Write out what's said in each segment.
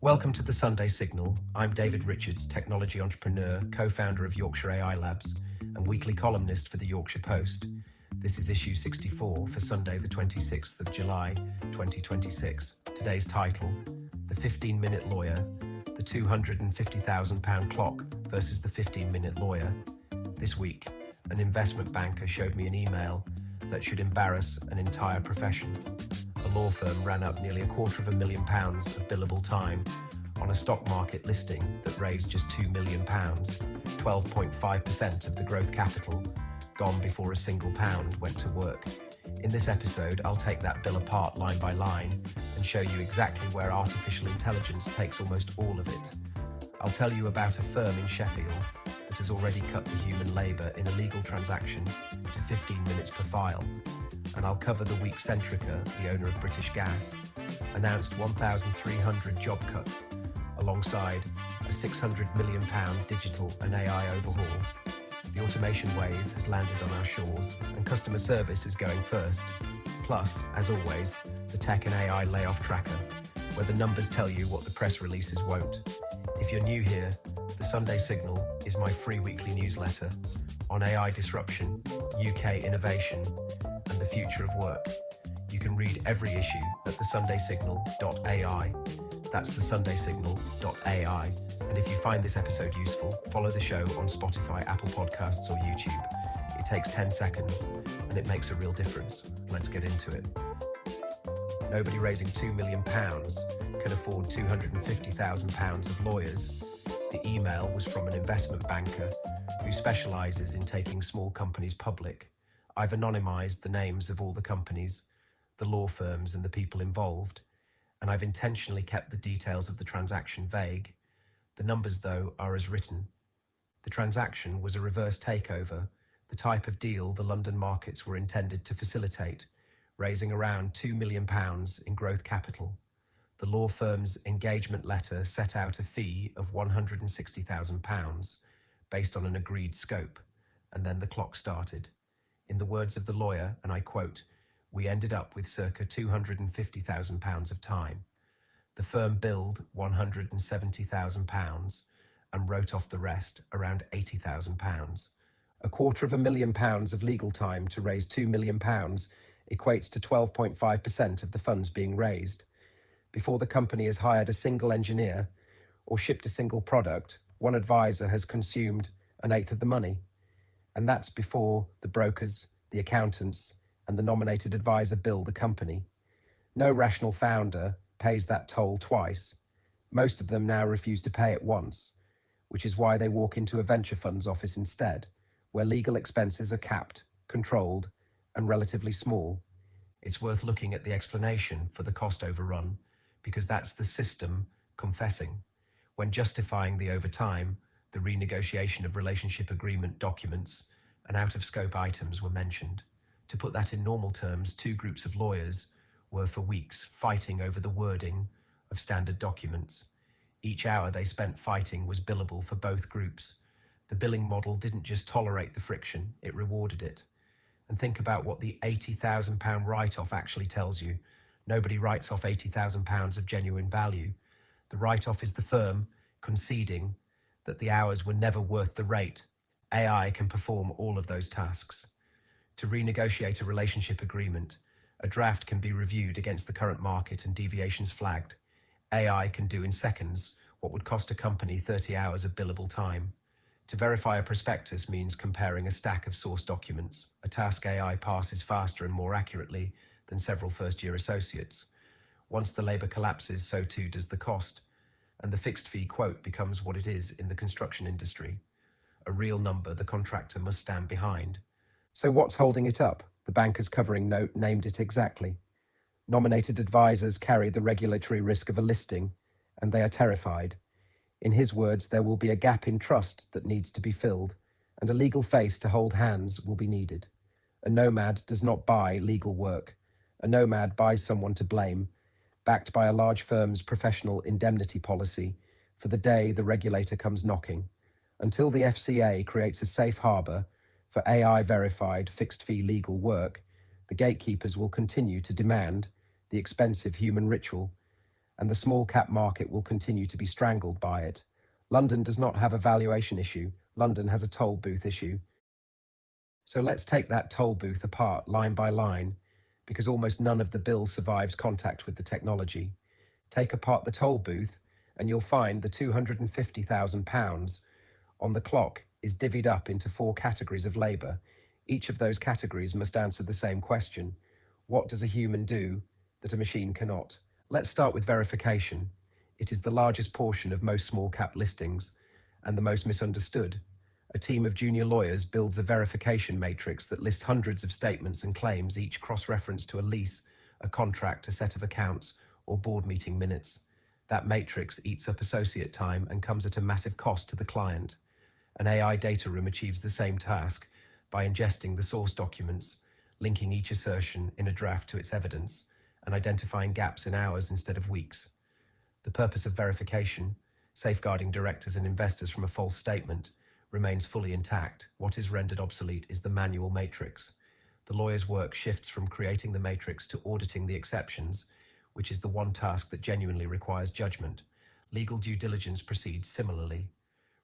Welcome to the Sunday Signal. I'm David Richards, technology entrepreneur, co-founder of Yorkshire AI Labs, and weekly columnist for the Yorkshire Post. This is issue 64 for Sunday, the 26th of July, 2026. Today's title, The 15-Minute Lawyer, the £250,000 clock versus the 15-minute lawyer. This week, an investment banker showed me an email that should embarrass an entire profession. A law firm ran up nearly £250,000 of billable time on a stock market listing that raised just £2 million, 12.5% of the growth capital, gone before a single pound went to work. In this episode, I'll take that bill apart line by line and show you exactly where artificial intelligence takes almost all of it. I'll tell you about a firm in Sheffield that has already cut the human labour in a legal transaction to 15 minutes per file. And I'll cover the week Centrica, the owner of British Gas, announced 1,300 job cuts alongside a £600 million digital and AI overhaul. The automation wave has landed on our shores and customer service is going first. Plus, as always, the tech and AI layoff tracker, where the numbers tell you what the press releases won't. If you're new here, the Sunday Signal is my free weekly newsletter on AI disruption, UK innovation, and the future of work. You can read every issue at thesundaysignal.ai. That's thesundaysignal.ai. And if you find this episode useful, follow the show on Spotify, Apple Podcasts, or YouTube. It takes 10 seconds and it makes a real difference. Let's get into it. Nobody raising £2 million can afford £250,000 of lawyers. The email was from an investment banker who specialises in taking small companies public. I've anonymised the names of all the companies, the law firms and the people involved, and I've intentionally kept the details of the transaction vague. The numbers, though, are as written. The transaction was a reverse takeover, the type of deal the London markets were intended to facilitate, raising around £2 million in growth capital. The law firm's engagement letter set out a fee of £160,000 based on an agreed scope, and then the clock started. In the words of the lawyer, and I quote, "We ended up with circa £250,000 of time. The firm billed £170,000 and wrote off the rest, around £80,000. £250,000 of legal time to raise £2 million equates to 12.5% of the funds being raised. Before the company has hired a single engineer or shipped a single product, one advisor has consumed an eighth of the money. And that's before the brokers, the accountants, and the nominated advisor bill the company. No rational founder pays that toll twice. Most of them now refuse to pay it once, which is why they walk into a venture fund's office instead, where legal expenses are capped, controlled, and relatively small. It's worth looking at the explanation for the cost overrun, because that's the system confessing. When justifying the overtime, the renegotiation of relationship agreement documents and out-of-scope items were mentioned. To put that in normal terms, two groups of lawyers were for weeks fighting over the wording of standard documents. Each hour they spent fighting was billable for both groups. The billing model didn't just tolerate the friction, it rewarded it. And think about what the £80,000 write-off actually tells you. Nobody writes off £80,000 of genuine value. The write-off is the firm conceding that the hours were never worth the rate. AI can perform all of those tasks. To renegotiate a relationship agreement, a draft can be reviewed against the current market and deviations flagged. AI can do in seconds what would cost a company 30 hours of billable time. To verify a prospectus means comparing a stack of source documents, a task AI passes faster and more accurately than several first-year associates. Once the labour collapses, so too does the cost, and the fixed fee quote becomes what it is in the construction industry. A real number the contractor must stand behind. So what's holding it up? The banker's covering note named it exactly. Nominated advisors carry the regulatory risk of a listing, and they are terrified. In his words, there will be a gap in trust that needs to be filled, and a legal face to hold hands will be needed. A nomad does not buy legal work. A nomad buys someone to blame, backed by a large firm's professional indemnity policy for the day the regulator comes knocking. Until the FCA creates a safe harbour for AI-verified fixed-fee legal work, the gatekeepers will continue to demand the expensive human ritual and the small cap market will continue to be strangled by it. London does not have a valuation issue. London has a toll booth issue. So let's take that toll booth apart line by line, because almost none of the bill survives contact with the technology. Take apart the toll booth, and you'll find the £250,000 on the clock is divvied up into 4 categories of labour. Each of those categories must answer the same question. What does a human do that a machine cannot? Let's start with verification. It is the largest portion of most small cap listings and the most misunderstood. A team of junior lawyers builds a verification matrix that lists hundreds of statements and claims, each cross-referenced to a lease, a contract, a set of accounts, or board meeting minutes. That matrix eats up associate time and comes at a massive cost to the client. An AI data room achieves the same task by ingesting the source documents, linking each assertion in a draft to its evidence, and identifying gaps in hours instead of weeks. The purpose of verification, safeguarding directors and investors from a false statement, remains fully intact. What is rendered obsolete is the manual matrix. The lawyer's work shifts from creating the matrix to auditing the exceptions, which is the one task that genuinely requires judgment. Legal due diligence proceeds similarly.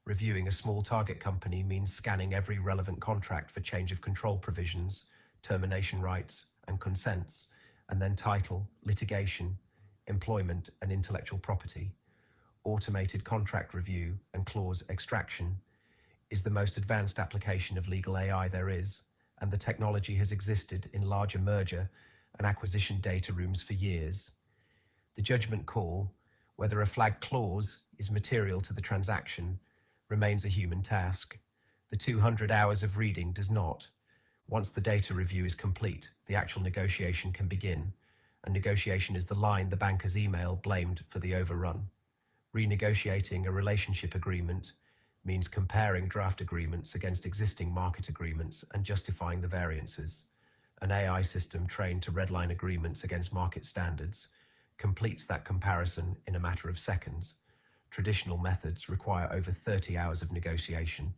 Reviewing a small target company means scanning every relevant contract for change of control provisions, termination rights, and consents, and then title, litigation, employment, and intellectual property. Automated contract review and clause extraction is the most advanced application of legal AI there is, and the technology has existed in larger merger and acquisition data rooms for years. The judgment call, whether a flagged clause is material to the transaction, remains a human task. The 200 hours of reading does not. Once the data review is complete, the actual negotiation can begin, and negotiation is the line the banker's email blamed for the overrun. Renegotiating a relationship agreement means comparing draft agreements against existing market agreements and justifying the variances. An AI system trained to redline agreements against market standards completes that comparison in a matter of seconds. Traditional methods require over 30 hours of negotiation,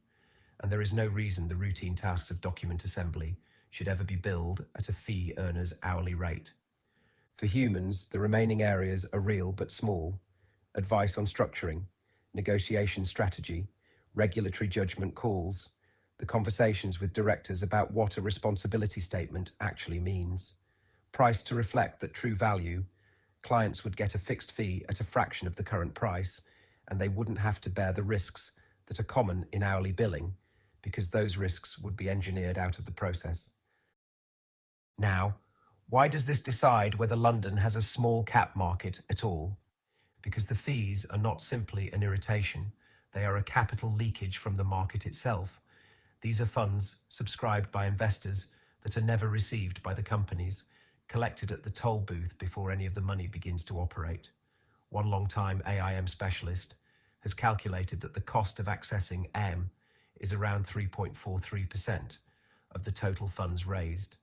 and there is no reason the routine tasks of document assembly should ever be billed at a fee earner's hourly rate. For humans, the remaining areas are real but small: advice on structuring, negotiation strategy, regulatory judgment calls, the conversations with directors about what a responsibility statement actually means. Priced to reflect that true value, clients would get a fixed fee at a fraction of the current price, and they wouldn't have to bear the risks that are common in hourly billing, because those risks would be engineered out of the process. Now, why does this decide whether London has a small cap market at all? Because the fees are not simply an irritation, they are a capital leakage from the market itself. These are funds subscribed by investors that are never received by the companies, collected at the toll booth before any of the money begins to operate. One long-time AIM specialist has calculated that the cost of accessing AIM is around 3.43% of the total funds raised,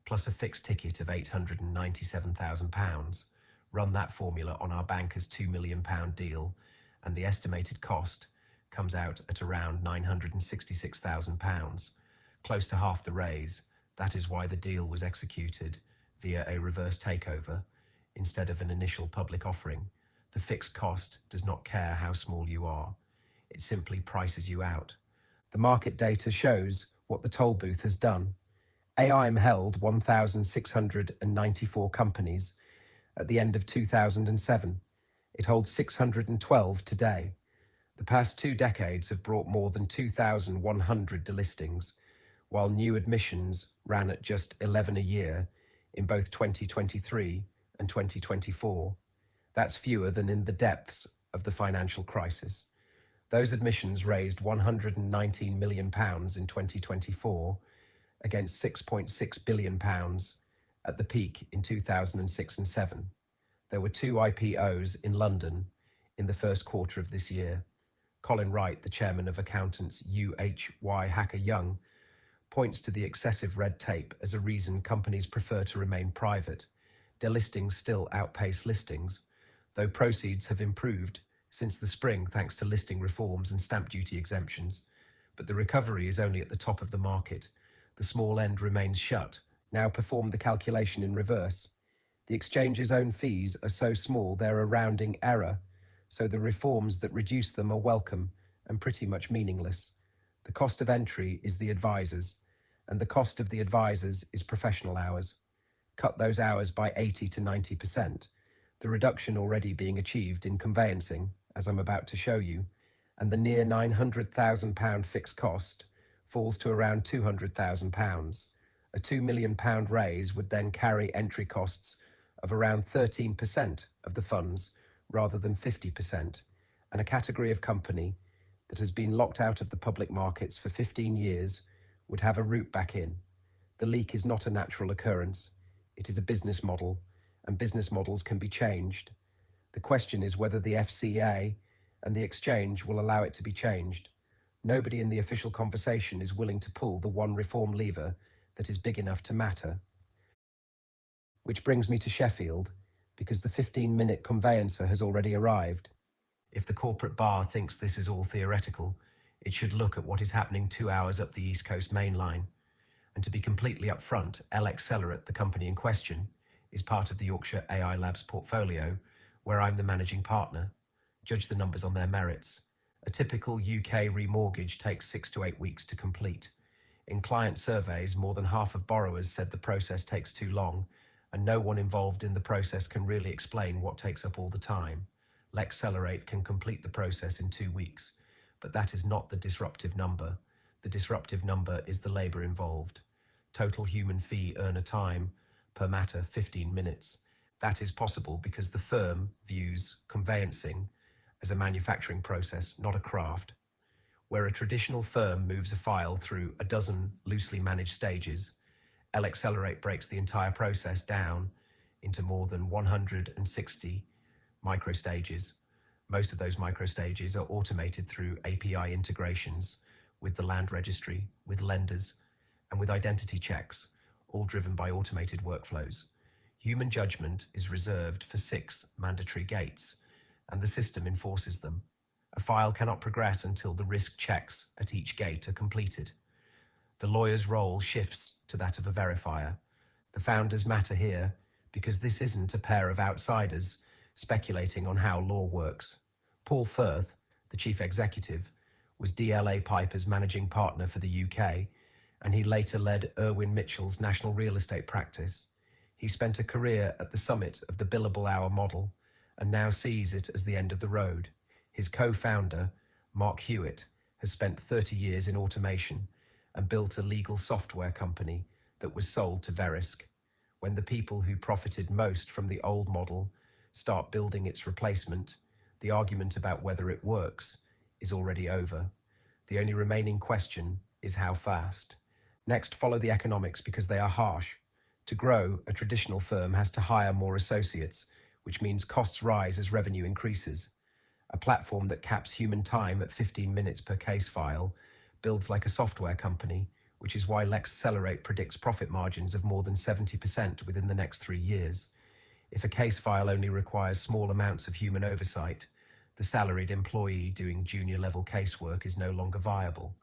plus a fixed ticket of £897,000. Run that formula on our banker's £2 million deal, and the estimated cost comes out at around £966,000, close to half the raise. That is why the deal was executed via a reverse takeover instead of an initial public offering. The fixed cost does not care how small you are. It simply prices you out. The market data shows what the toll booth has done. AIM held 1,694 companies at the end of 2007. It holds 612 today. The past 2 decades have brought more than 2,100 delistings, while new admissions ran at just 11 a year in both 2023 and 2024. That's fewer than in the depths of the financial crisis. Those admissions raised £119 million in 2024 against £6.6 billion at the peak in 2006 and 7. There were 2 IPOs in London in the first quarter of this year. Colin Wright, the chairman of accountants UHY Hacker Young, points to the excessive red tape as a reason companies prefer to remain private. Delistings still outpace listings, though proceeds have improved since the spring thanks to listing reforms and stamp duty exemptions. But the recovery is only at the top of the market. The small end remains shut. Now perform the calculation in reverse. The exchange's own fees are so small they're a rounding error, so the reforms that reduce them are welcome and pretty much meaningless. The cost of entry is the advisors, and the cost of the advisors is professional hours. Cut those hours by 80 to 90%, the reduction already being achieved in conveyancing, as I'm about to show you, and the near £900,000 fixed cost falls to around £200,000. A £2 million raise would then carry entry costs of around 13% of the funds rather than 50%, and a category of company that has been locked out of the public markets for 15 years would have a route back in. The leak is not a natural occurrence. It is a business model, and business models can be changed. The question is whether the FCA and the exchange will allow it to be changed. Nobody in the official conversation is willing to pull the one reform lever that is big enough to matter. Which brings me to Sheffield, because the 15-minute conveyancer has already arrived. If the corporate bar thinks this is all theoretical, it should look at what is happening 2 hours up the East Coast main line. And to be completely upfront, Accelerate, the company in question, is part of the Yorkshire AI Labs portfolio, where I'm the managing partner. Judge the numbers on their merits. A typical UK remortgage takes 6 to 8 weeks to complete. In client surveys, more than half of borrowers said the process takes too long, and no one involved in the process can really explain what takes up all the time. Accelerate can complete the process in 2 weeks, but that is not the disruptive number. The disruptive number is the labour involved. Total human fee earner time per matter 15 minutes. That is possible because the firm views conveyancing as a manufacturing process, not a craft. Where a traditional firm moves a file through a dozen loosely managed stages, Accelerate breaks the entire process down into more than 160 microstages. Most of those microstages are automated through API integrations with the land registry, with lenders, and with identity checks, all driven by automated workflows. Human judgment is reserved for 6 mandatory gates, and the system enforces them. A file cannot progress until the risk checks at each gate are completed. The lawyer's role shifts to that of a verifier. The founders matter here because this isn't a pair of outsiders speculating on how law works. Paul Firth, the chief executive, was DLA Piper's managing partner for the UK, and he later led Irwin Mitchell's national real estate practice. He spent a career at the summit of the billable hour model and now sees it as the end of the road. His co-founder, Mark Hewitt, has spent 30 years in automation and built a legal software company that was sold to Verisk. When the people who profited most from the old model start building its replacement, the argument about whether it works is already over. The only remaining question is how fast. Next, follow the economics because they are harsh. To grow, a traditional firm has to hire more associates, which means costs rise as revenue increases. A platform that caps human time at 15 minutes per case file builds like a software company, which is why Accelerate predicts profit margins of more than 70% within the next 3 years. If a case file only requires small amounts of human oversight, the salaried employee doing junior-level casework is no longer viable.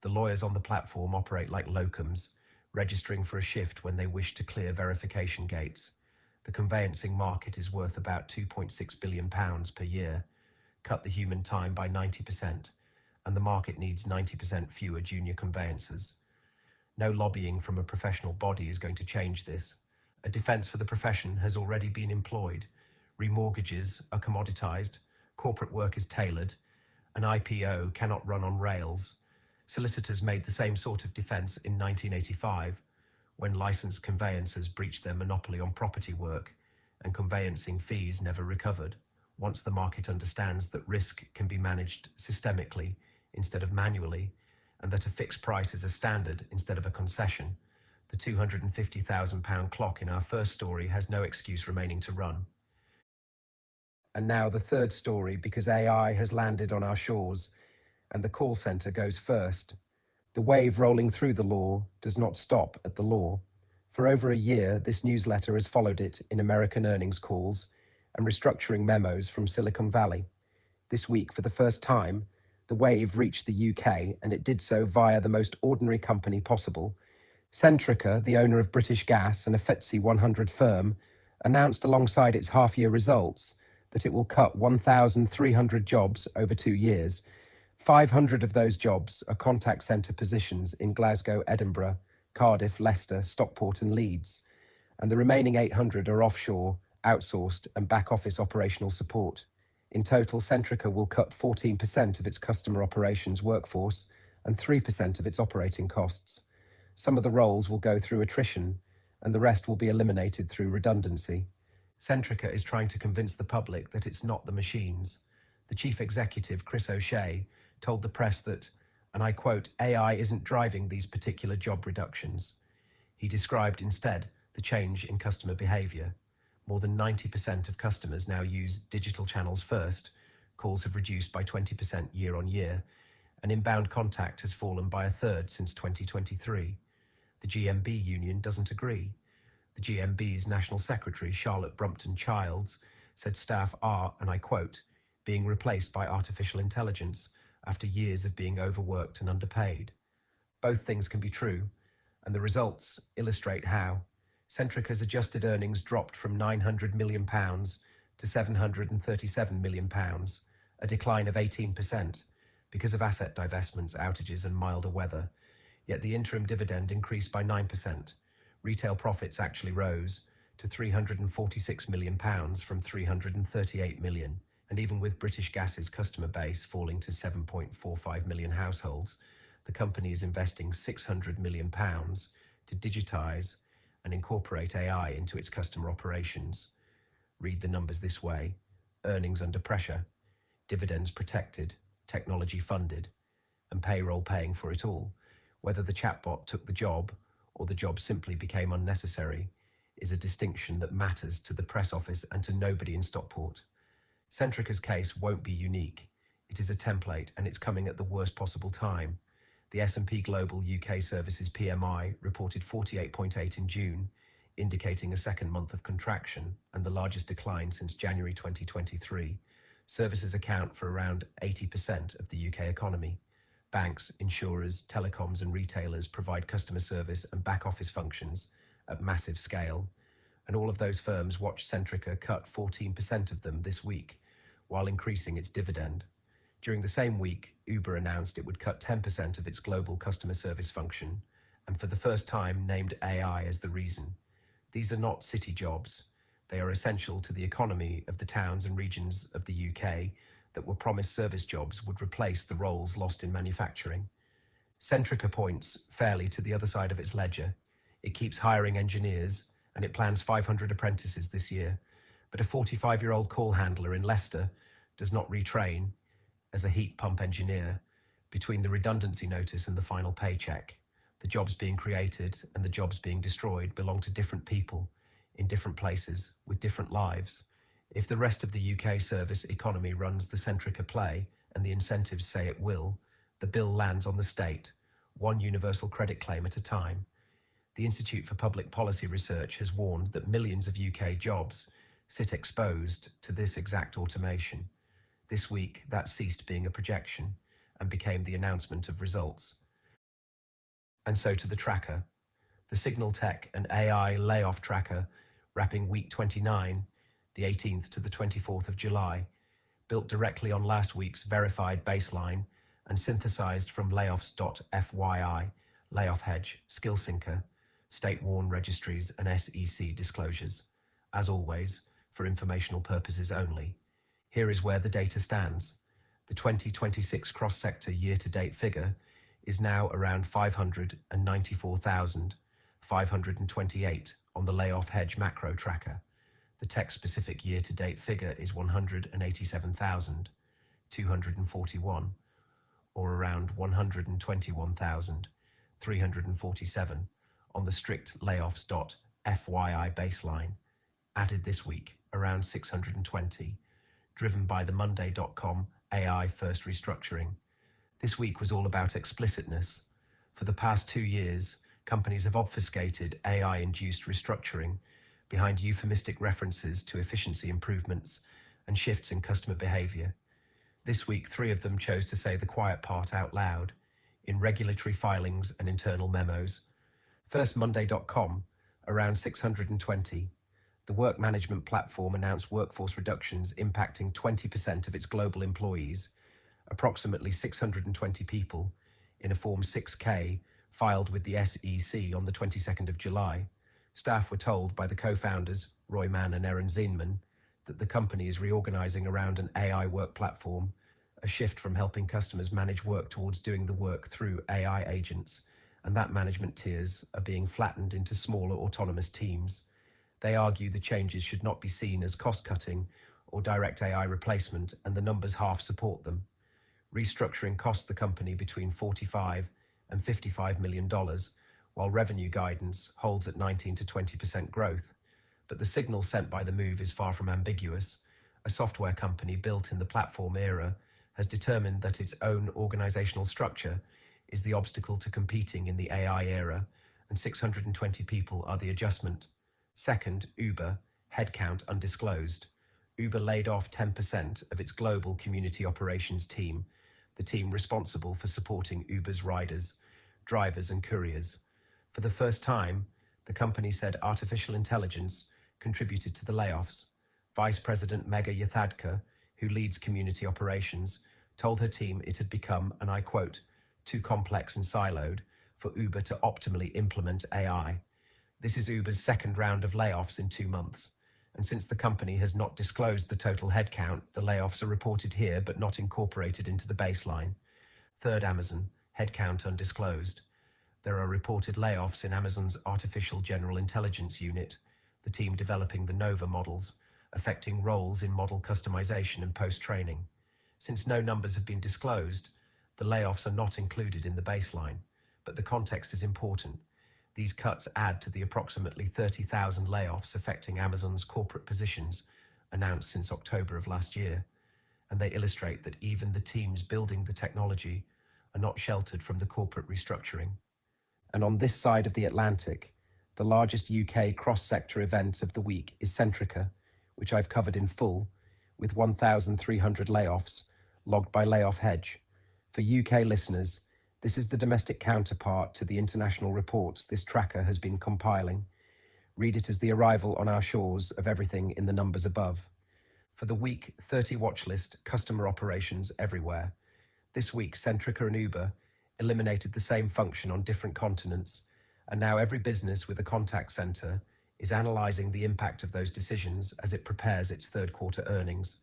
The lawyers on the platform operate like locums, registering for a shift when they wish to clear verification gates. The conveyancing market is worth about £2.6 billion per year. Cut the human time by 90%, and the market needs 90% fewer junior conveyancers. No lobbying from a professional body is going to change this. A defence for the profession has already been employed. Remortgages are commoditised, corporate work is tailored, an IPO cannot run on rails. Solicitors made the same sort of defence in 1985, when licensed conveyancers breached their monopoly on property work, and conveyancing fees never recovered. Once the market understands that risk can be managed systemically instead of manually, and that a fixed price is a standard instead of a concession, the £250,000 clock in our first story has no excuse remaining to run. And now the third story, because AI has landed on our shores, and the call centre goes first. The wave rolling through the law does not stop at the law. For over a year, this newsletter has followed it in American earnings calls and restructuring memos from Silicon Valley. This week, for the first time, the wave reached the UK, and it did so via the most ordinary company possible. Centrica, the owner of British Gas and a FTSE 100 firm, announced alongside its half-year results that it will cut 1,300 jobs over 2 years. 500 of those jobs are contact centre positions in Glasgow, Edinburgh, Cardiff, Leicester, Stockport and Leeds, and the remaining 800 are offshore, outsourced and back-office operational support. In total, Centrica will cut 14% of its customer operations workforce and 3% of its operating costs. Some of the roles will go through attrition, and the rest will be eliminated through redundancy. Centrica is trying to convince the public that it's not the machines. The chief executive, Chris O'Shea, told the press that, and I quote, AI isn't driving these particular job reductions. He described instead the change in customer behaviour. More than 90% of customers now use digital channels first. Calls have reduced by 20% year on year, and inbound contact has fallen by a third since 2023. The GMB union doesn't agree. The GMB's National Secretary, Charlotte Brumpton-Childs, said staff are, and I quote, being replaced by artificial intelligence after years of being overworked and underpaid. Both things can be true, and the results illustrate how. Centrica's adjusted earnings dropped from £900 million to £737 million, a decline of 18%, because of asset divestments, outages and milder weather. Yet the interim dividend increased by 9%. Retail profits actually rose to £346 million from £338 million, and even with British Gas's customer base falling to 7.45 million households, the company is investing £600 million to digitise and incorporate AI into its customer operations. Read the numbers this way: earnings under pressure, dividends protected, technology funded, and payroll paying for it all. Whether the chatbot took the job or the job simply became unnecessary is a distinction that matters to the press office and to nobody in Stockport. Centrica's case won't be unique. It is a template, and it's coming at the worst possible time. The S&P Global UK Services PMI reported 48.8 in June, indicating a second month of contraction and the largest decline since January 2023. Services account for around 80% of the UK economy. Banks, insurers, telecoms and retailers provide customer service and back-office functions at massive scale, and all of those firms watched Centrica cut 14% of them this week, while increasing its dividend. During the same week, Uber announced it would cut 10% of its global customer service function, and for the first time named AI as the reason. These are not city jobs. They are essential to the economy of the towns and regions of the UK that were promised service jobs would replace the roles lost in manufacturing. Centrica points fairly to the other side of its ledger. It keeps hiring engineers, and it plans 500 apprentices this year. But a 45-year-old call handler in Leicester does not retrain as a heat pump engineer between the redundancy notice and the final paycheck. The jobs being created and the jobs being destroyed belong to different people in different places with different lives. If the rest of the UK service economy runs the Centrica play, and the incentives say it will, the bill lands on the state, one universal credit claim at a time. The Institute for Public Policy Research has warned that millions of UK jobs sit exposed to this exact automation. This week, that ceased being a projection and became the announcement of results. And so to the tracker. The Signal Tech and AI layoff tracker, wrapping week 29, the 18th to the 24th of July, built directly on last week's verified baseline and synthesized from layoffs.fyi, layoff hedge, skill sinker, state-worn registries and SEC disclosures. As always, for informational purposes only. Here is where the data stands. The 2026 cross-sector year-to-date figure is now around 594,528 on the layoff hedge macro tracker. The tech-specific year-to-date figure is 187,241, or around 121,347 on the strict layoffs.fyi baseline, added this week around 620, driven by the Monday.com AI first restructuring. This week was all about explicitness. For the past 2 years, companies have obfuscated AI-induced restructuring behind euphemistic references to efficiency improvements and shifts in customer behaviour. This week, 3 of them chose to say the quiet part out loud, in regulatory filings and internal memos. First, Monday.com, around 620. The work management platform announced workforce reductions impacting 20% of its global employees, approximately 620 people, in a Form 6K filed with the SEC on the 22nd of July. Staff were told by the co-founders, Roy Mann and Erin Zienman, that the company is reorganizing around an AI work platform, a shift from helping customers manage work towards doing the work through AI agents, and that management tiers are being flattened into smaller autonomous teams. They argue the changes should not be seen as cost-cutting or direct AI replacement, and the numbers half support them. Restructuring cost the company between $45 and $55 million, while revenue guidance holds at 19 to 20% growth. But the signal sent by the move is far from ambiguous. A software company built in the platform era has determined that its own organizational structure is the obstacle to competing in the AI era, and 620 people are the adjustment. Second, Uber, headcount undisclosed. Uber laid off 10% of its global community operations team, the team responsible for supporting Uber's riders, drivers and couriers. For the first time, the company said artificial intelligence contributed to the layoffs. Vice President Megha Yathodkar, who leads community operations, told her team it had become, and I quote, too complex and siloed for Uber to optimally implement AI. This is Uber's second round of layoffs in 2 months, and since the company has not disclosed the total headcount, the layoffs are reported here but not incorporated into the baseline. Third, Amazon, headcount undisclosed. There are reported layoffs in Amazon's Artificial General Intelligence Unit, the team developing the Nova models, affecting roles in model customization and post-training. Since no numbers have been disclosed, the layoffs are not included in the baseline, but the context is important. These cuts add to the approximately 30,000 layoffs affecting Amazon's corporate positions announced since October of last year, and they illustrate that even the teams building the technology are not sheltered from the corporate restructuring. And on this side of the Atlantic, the largest UK cross-sector event of the week is Centrica, which I've covered in full, with 1,300 layoffs logged by Layoff Hedge. For UK listeners, this is the domestic counterpart to the international reports this tracker has been compiling. Read it as the arrival on our shores of everything in the numbers above. For the week, 30 watchlist, customer operations everywhere. This week, Centrica and Uber eliminated the same function on different continents, and now every business with a contact center is analyzing the impact of those decisions as it prepares its third quarter earnings.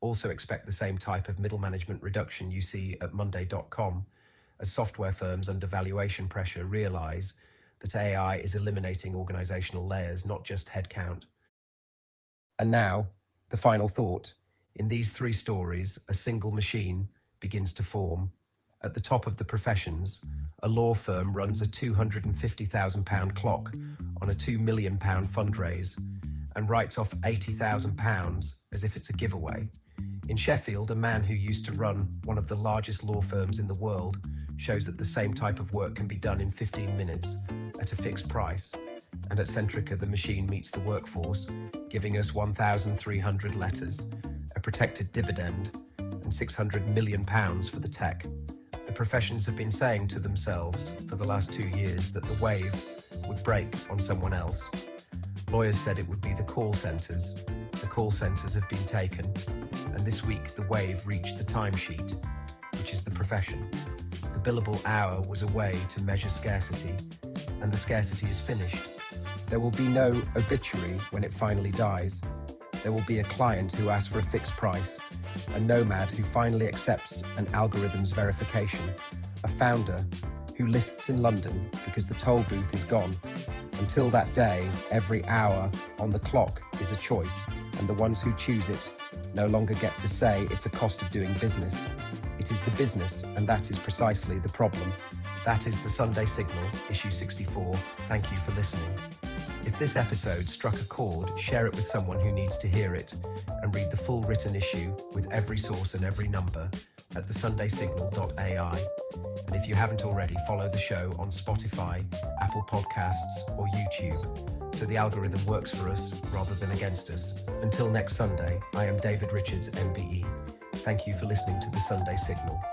Also expect the same type of middle management reduction you see at Monday.com, as software firms under valuation pressure realize that AI is eliminating organizational layers, not just headcount. And now, the final thought. In these 3 stories, a single machine begins to form. At the top of the professions, a law firm runs a £250,000 clock on a £2 million fundraise and writes off £80,000 as if it's a giveaway. In Sheffield, a man who used to run one of the largest law firms in the world shows that the same type of work can be done in 15 minutes at a fixed price. And at Centrica, the machine meets the workforce, giving us 1,300 letters, a protected dividend, and £600 million for the tech. The professions have been saying to themselves for the last 2 years that the wave would break on someone else. Lawyers said it would be the call centres. The call centres have been taken, and this week the wave reached the timesheet, which is the profession. The billable hour was a way to measure scarcity, and the scarcity is finished. There will be no obituary when it finally dies. There will be a client who asks for a fixed price, a nomad who finally accepts an algorithm's verification, a founder who lists in London because the toll booth is gone. Until that day, every hour on the clock is a choice, and the ones who choose it no longer get to say it's a cost of doing business. It is the business, and that is precisely the problem. That is the Sunday Signal, issue 64. Thank you for listening. If this episode struck a chord, share it with someone who needs to hear it, and read the full written issue with every source and every number at thesundaysignal.ai. And if you haven't already, follow the show on Spotify, Apple Podcasts, or YouTube, so the algorithm works for us rather than against us. Until next Sunday, I am David Richards, MBE. Thank you for listening to The Sunday Signal.